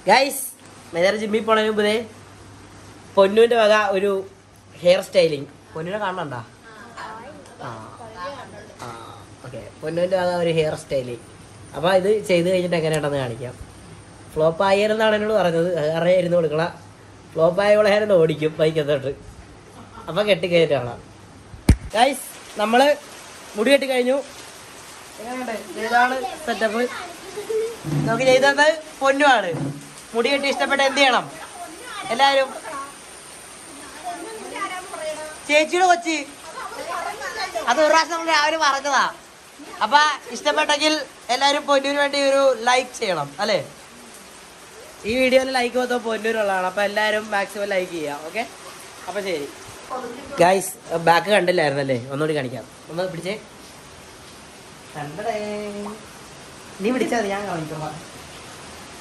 Guys നേരെ ജിമ്മിൽ പോണതിന് മുമ്പേ പൊന്നുവിൻ്റെ വക ഒരു ഹെയർ സ്റ്റൈലിങ്. പൊന്നുവിനെ കാണണ്ട? ഓക്കെ, പൊന്നുവിൻ്റെ വക ഒരു ഹെയർ സ്റ്റൈലിങ്. അപ്പോൾ ഇത് ചെയ്ത് കഴിഞ്ഞിട്ട് എങ്ങനെയുണ്ടെന്ന് കാണിക്കാം. ഫ്ലോപ്പ് ആയിരുന്നാണ് എന്നോട് പറഞ്ഞത്. അറിയായിരുന്നു കൊടുക്കണം. ഫ്ലോപ്പ് ആയവളെ ഓടിക്കും ബൈക്കത്തോട്ട്. അപ്പോൾ കെട്ടിക്കയറ്റാണ്. ഗൈസ് നമ്മൾ മുടി കെട്ടി കഴിഞ്ഞു. എങ്ങനെയുണ്ട്? ഇതാണ് സെറ്റപ്പ്. നമുക്ക് ചെയ്തത് പൊന്നുമാണ്. മുടി കെട്ടി ഇഷ്ടപ്പെട്ട എന്ത് ചെയ്യണം എല്ലാവരും? ചേച്ചിയുടെ കൊച്ചി അത് ഒരു പ്രാവശ്യം നമ്മൾ രാവിലെ പറഞ്ഞതാ. അപ്പൊ ഇഷ്ടപ്പെട്ടെങ്കിൽ എല്ലാവരും പൊന്നൂരിന് വേണ്ടി ഒരു ലൈക്ക് ചെയ്യണം അല്ലേ? ഈ വീഡിയോയിൽ ലൈക്ക് മൊത്തം പൊന്നൂരുള്ളതാണ്. അപ്പൊ എല്ലാവരും മാക്സിമം ലൈക്ക് ചെയ്യാം. ഓക്കെ, അപ്പൊ ശരി ഗൈസ്. ബാക്ക് കണ്ടില്ലായിരുന്നല്ലേ? ഒന്നുകൂടി കാണിക്കാം. ഒന്ന് പിടിച്ചേ. കണ്ടടേ, നീ പിടിച്ചാൽ ഞാൻ കാണിക്കാം.